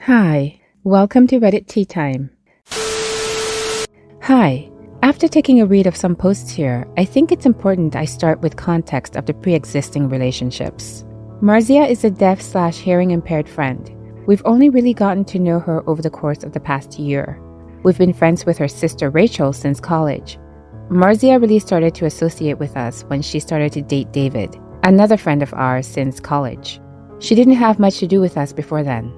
Hi, welcome to Reddit Tea Time. Hi, after taking a read of some posts here, I think it's important I start with context of the pre-existing relationships. Marzia is a deaf/hearing impaired friend. We've only really gotten to know her over the course of the past year. We've been friends with her sister Rachel since college. Marzia really started to associate with us when she started to date David, another friend of ours since college. She didn't have much to do with us before then.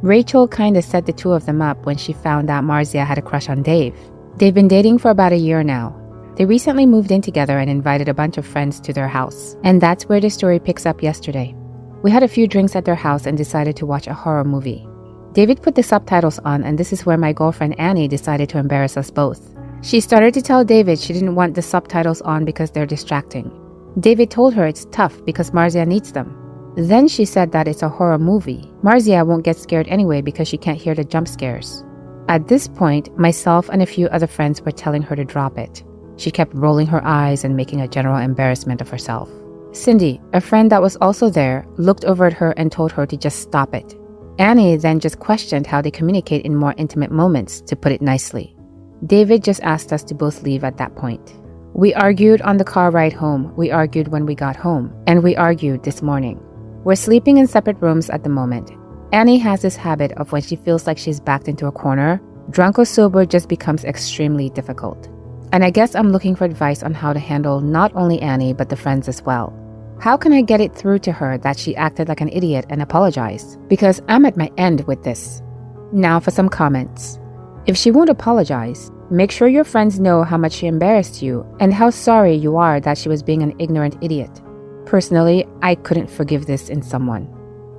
Rachel kinda set the two of them up when she found out Marzia had a crush on Dave. They've been dating for about a year now. They recently moved in together and invited a bunch of friends to their house, and that's where the story picks up yesterday. We had a few drinks at their house and decided to watch a horror movie. David put the subtitles on, and this is where my girlfriend Annie decided to embarrass us both. She started to tell David she didn't want the subtitles on because they're distracting. David told her it's tough because Marzia needs them. Then she said that it's a horror movie. Marzia won't get scared anyway because she can't hear the jump scares. At this point, myself and a few other friends were telling her to drop it. She kept rolling her eyes and making a general embarrassment of herself. Cindy, a friend that was also there, looked over at her and told her to just stop it. Annie then just questioned how they communicate in more intimate moments, to put it nicely. David just asked us to both leave at that point. We argued on the car ride home, we argued when we got home, and we argued this morning. We're sleeping in separate rooms at the moment. Annie has this habit of when she feels like she's backed into a corner, drunk or sober just becomes extremely difficult. And I guess I'm looking for advice on how to handle not only Annie but the friends as well. How can I get it through to her that she acted like an idiot and apologize? Because I'm at my end with this. Now for some comments. If she won't apologize, make sure your friends know how much she embarrassed you and how sorry you are that she was being an ignorant idiot. Personally, I couldn't forgive this in someone.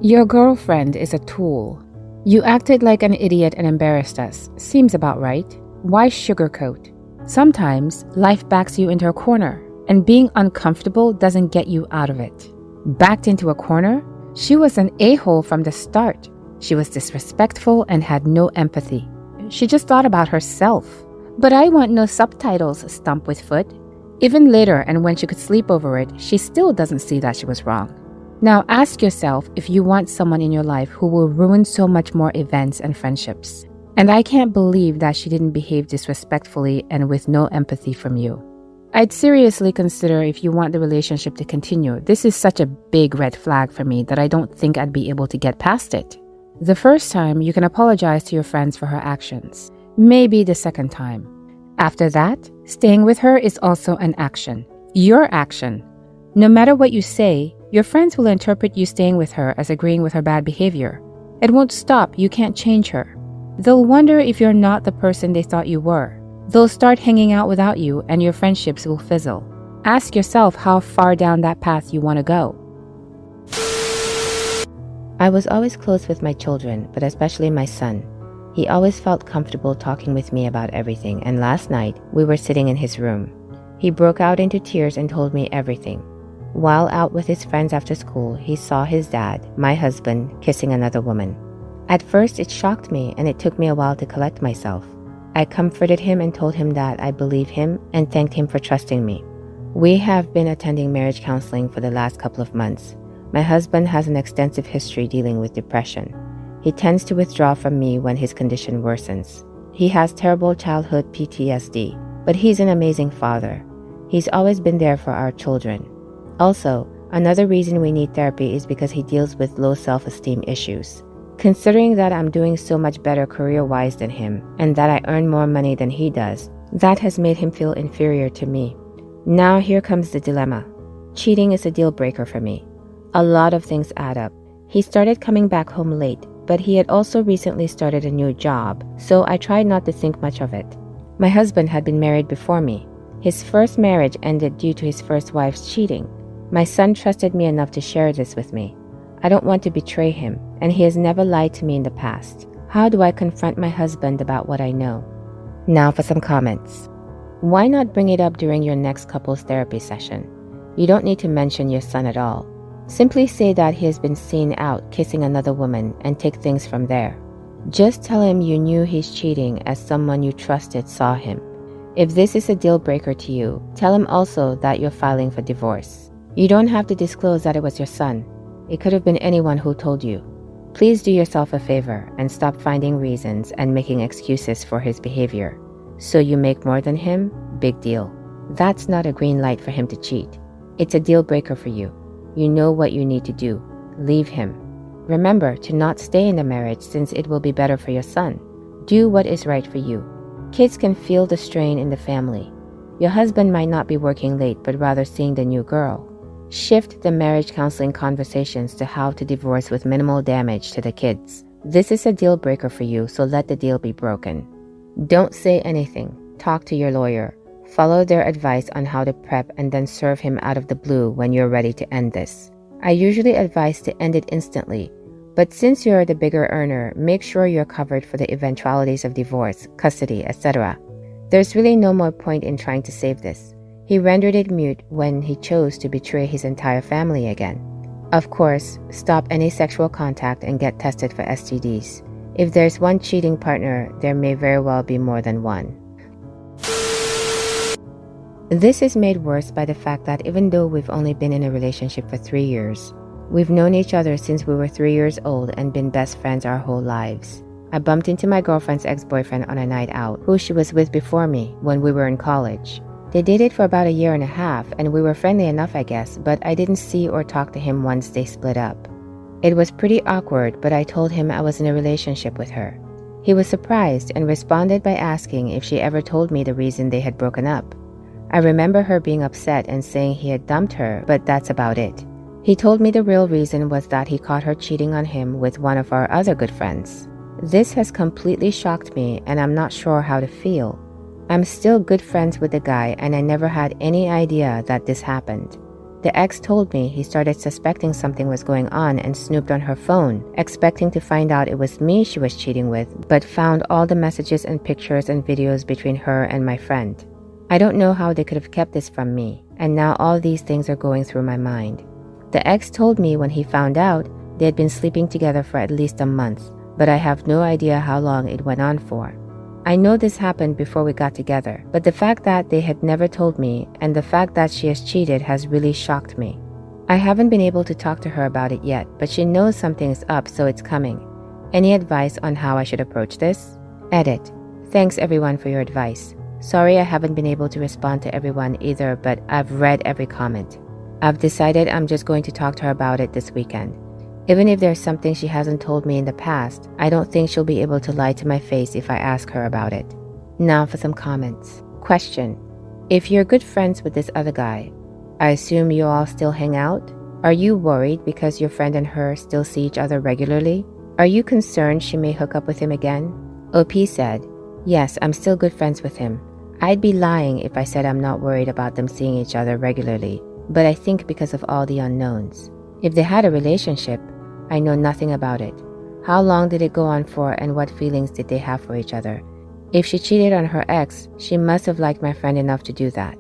Your girlfriend is a tool. You acted like an idiot and embarrassed us. Seems about right. Why sugarcoat? Sometimes life backs you into a corner, and being uncomfortable doesn't get you out of it. Backed into a corner? She was an a-hole from the start. She was disrespectful and had no empathy. She just thought about herself. But I want no subtitles, stump with foot. Even later, and when she could sleep over it, she still doesn't see that she was wrong. Now ask yourself if you want someone in your life who will ruin so much more events and friendships. And I can't believe that she didn't behave disrespectfully and with no empathy from you. I'd seriously consider if you want the relationship to continue. This is such a big red flag for me that I don't think I'd be able to get past it. The first time, you can apologize to your friends for her actions. Maybe the second time. After that, staying with her is also an action. Your action. No matter what you say, your friends will interpret you staying with her as agreeing with her bad behavior. It won't stop, you can't change her. They'll wonder if you're not the person they thought you were. They'll start hanging out without you and your friendships will fizzle. Ask yourself how far down that path you want to go. I was always close with my children, but especially my son. He always felt comfortable talking with me about everything, and last night, we were sitting in his room. He broke out into tears and told me everything. While out with his friends after school, he saw his dad, my husband, kissing another woman. At first, it shocked me, and it took me a while to collect myself. I comforted him and told him that I believe him and thanked him for trusting me. We have been attending marriage counseling for the last couple of months. My husband has an extensive history dealing with depression. He tends to withdraw from me when his condition worsens. He has terrible childhood PTSD, but he's an amazing father. He's always been there for our children. Also, another reason we need therapy is because he deals with low self-esteem issues. Considering that I'm doing so much better career-wise than him, and that I earn more money than he does, that has made him feel inferior to me. Now here comes the dilemma. Cheating is a deal breaker for me. A lot of things add up. He started coming back home late, but he had also recently started a new job, so I tried not to think much of it. My husband had been married before me. His first marriage ended due to his first wife's cheating. My son trusted me enough to share this with me. I don't want to betray him, and he has never lied to me in the past. How do I confront my husband about what I know? Now for some comments. Why not bring it up during your next couples therapy session? You don't need to mention your son at all. Simply say that he has been seen out kissing another woman and take things from there. Just tell him you knew he's cheating as someone you trusted saw him. If this is a deal breaker to you, tell him also that you're filing for divorce. You don't have to disclose that it was your son. It could have been anyone who told you. Please do yourself a favor and stop finding reasons and making excuses for his behavior. So you make more than him? Big deal. That's not a green light for him to cheat. It's a deal breaker for you. You know what you need to do. Leave him. Remember to not stay in the marriage since it will be better for your son. Do what is right for you. Kids can feel the strain in the family. Your husband might not be working late but rather seeing the new girl. Shift the marriage counseling conversations to how to divorce with minimal damage to the kids. This is a deal breaker for you, so let the deal be broken. Don't say anything. Talk to your lawyer. Follow their advice on how to prep and then serve him out of the blue when you're ready to end this. I usually advise to end it instantly, but since you're the bigger earner, make sure you're covered for the eventualities of divorce, custody, etc. There's really no more point in trying to save this. He rendered it moot when he chose to betray his entire family again. Of course, stop any sexual contact and get tested for STDs. If there's one cheating partner, there may very well be more than one. This is made worse by the fact that even though we've only been in a relationship for 3 years, we've known each other since we were 3 years old and been best friends our whole lives. I bumped into my girlfriend's ex-boyfriend on a night out, who she was with before me when we were in college. They dated for about a year and a half, and we were friendly enough, I guess, but I didn't see or talk to him once they split up. It was pretty awkward, but I told him I was in a relationship with her. He was surprised and responded by asking if she ever told me the reason they had broken up. I remember her being upset and saying he had dumped her, but that's about it. He told me the real reason was that he caught her cheating on him with one of our other good friends. This has completely shocked me, and I'm not sure how to feel. I'm still good friends with the guy, and I never had any idea that this happened. The ex told me he started suspecting something was going on and snooped on her phone, expecting to find out it was me she was cheating with, but found all the messages and pictures and videos between her and my friend. I don't know how they could have kept this from me, and now all these things are going through my mind. The ex told me when he found out, they had been sleeping together for at least a month, but I have no idea how long it went on for. I know this happened before we got together, but the fact that they had never told me and the fact that she has cheated has really shocked me. I haven't been able to talk to her about it yet, but she knows something is up, so it's coming. Any advice on how I should approach this? Edit. Thanks everyone for your advice. Sorry I haven't been able to respond to everyone either, but I've read every comment. I've decided I'm just going to talk to her about it this weekend. Even if there's something she hasn't told me in the past, I don't think she'll be able to lie to my face if I ask her about it. Now for some comments. Question. If you're good friends with this other guy, I assume you all still hang out? Are you worried because your friend and her still see each other regularly? Are you concerned she may hook up with him again? OP said, yes, I'm still good friends with him. I'd be lying if I said I'm not worried about them seeing each other regularly, but I think because of all the unknowns. If they had a relationship, I know nothing about it. How long did it go on for and what feelings did they have for each other? If she cheated on her ex, she must have liked my friend enough to do that.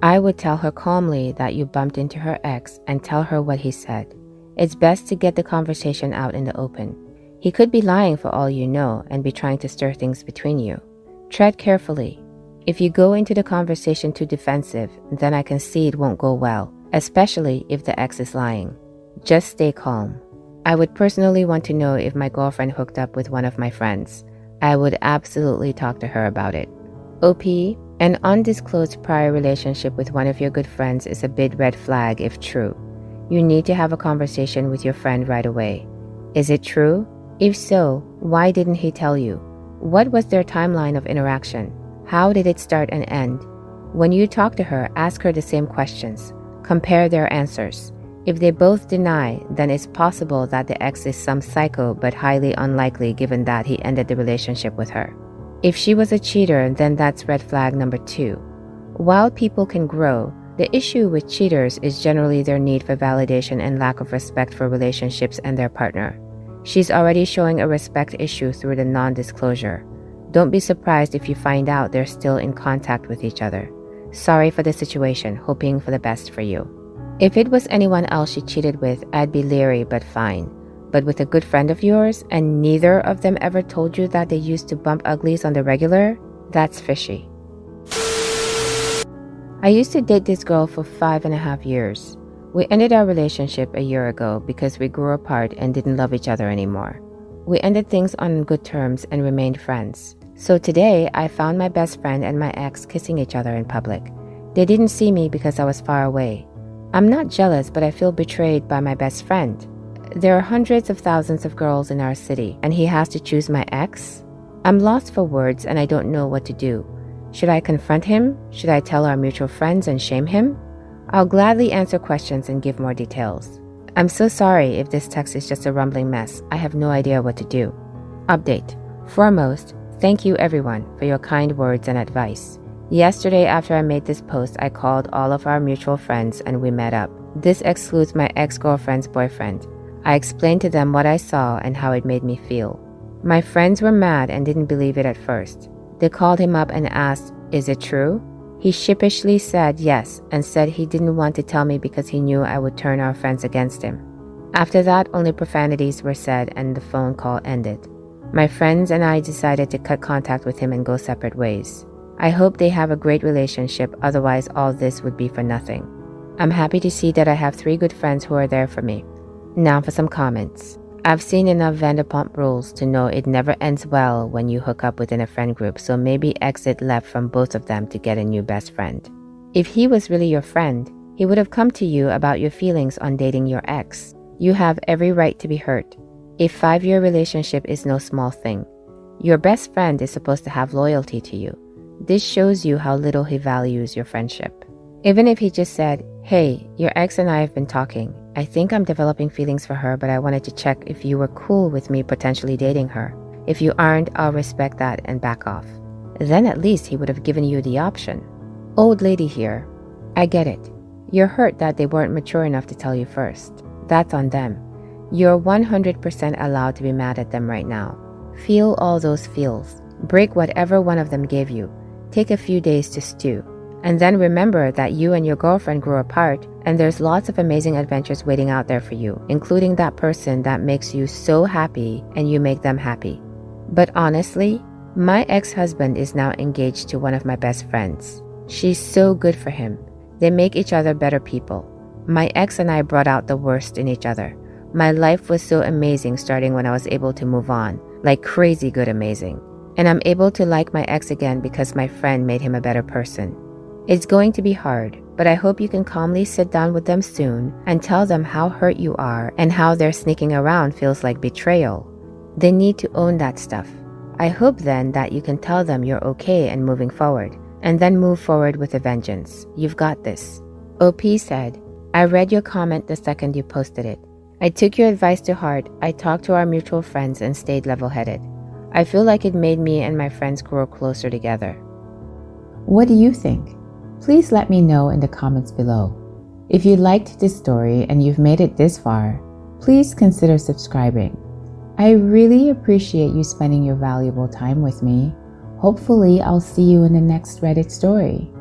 I would tell her calmly that you bumped into her ex and tell her what he said. It's best to get the conversation out in the open. He could be lying for all you know and be trying to stir things between you. Tread carefully. If you go into the conversation too defensive, then I can see it won't go well, especially if the ex is lying. Just stay calm. I would personally want to know if my girlfriend hooked up with one of my friends. I would absolutely talk to her about it. OP, an undisclosed prior relationship with one of your good friends is a big red flag if true. You need to have a conversation with your friend right away. Is it true? If so, why didn't he tell you? What was their timeline of interaction? How did it start and end? When you talk to her, ask her the same questions. Compare their answers. If they both deny, then it's possible that the ex is some psycho, but highly unlikely given that he ended the relationship with her. If she was a cheater, then that's red flag number 2. While people can grow, the issue with cheaters is generally their need for validation and lack of respect for relationships and their partner. She's already showing a respect issue through the non-disclosure. Don't be surprised if you find out they're still in contact with each other. Sorry for the situation, hoping for the best for you. If it was anyone else she cheated with, I'd be leery but fine. But with a good friend of yours, and neither of them ever told you that they used to bump uglies on the regular, that's fishy. I used to date this girl for 5.5 years. We ended our relationship a year ago because we grew apart and didn't love each other anymore. We ended things on good terms and remained friends. So today, I found my best friend and my ex kissing each other in public. They didn't see me because I was far away. I'm not jealous, but I feel betrayed by my best friend. There are hundreds of thousands of girls in our city, and he has to choose my ex? I'm lost for words and I don't know what to do. Should I confront him? Should I tell our mutual friends and shame him? I'll gladly answer questions and give more details. I'm so sorry if this text is just a rumbling mess. I have no idea what to do. Update. Foremost, thank you everyone for your kind words and advice. Yesterday after I made this post, I called all of our mutual friends and we met up. This excludes my ex-girlfriend's boyfriend. I explained to them what I saw and how it made me feel. My friends were mad and didn't believe it at first. They called him up and asked, "Is it true?" He sheepishly said yes and said he didn't want to tell me because he knew I would turn our friends against him. After that, only profanities were said and the phone call ended. My friends and I decided to cut contact with him and go separate ways. I hope they have a great relationship, otherwise all this would be for nothing. I'm happy to see that I have 3 good friends who are there for me. Now for some comments. I've seen enough Vanderpump Rules to know it never ends well when you hook up within a friend group, so maybe exit left from both of them to get a new best friend. If he was really your friend, he would have come to you about your feelings on dating your ex. You have every right to be hurt. A 5-year relationship is no small thing. Your best friend is supposed to have loyalty to you. This shows you how little he values your friendship. Even if he just said, "Hey, your ex and I have been talking. I think I'm developing feelings for her, but I wanted to check if you were cool with me potentially dating her. If you aren't, I'll respect that and back off." Then at least he would have given you the option. Old lady here. I get it. You're hurt that they weren't mature enough to tell you first. That's on them. You're 100% allowed to be mad at them right now. Feel all those feels. Break whatever one of them gave you. Take a few days to stew. And then remember that you and your girlfriend grew apart and there's lots of amazing adventures waiting out there for you, including that person that makes you so happy and you make them happy. But honestly, my ex-husband is now engaged to one of my best friends. She's so good for him. They make each other better people. My ex and I brought out the worst in each other. My life was so amazing starting when I was able to move on, like crazy good amazing. And I'm able to like my ex again because my friend made him a better person. It's going to be hard, but I hope you can calmly sit down with them soon and tell them how hurt you are and how their sneaking around feels like betrayal. They need to own that stuff. I hope then that you can tell them you're okay and moving forward, and then move forward with a vengeance. You've got this. OP said, "I read your comment the second you posted it. I took your advice to heart. I talked to our mutual friends and stayed level-headed. I feel like it made me and my friends grow closer together." What do you think? Please let me know in the comments below. If you liked this story and you've made it this far, please consider subscribing. I really appreciate you spending your valuable time with me. Hopefully, I'll see you in the next Reddit story.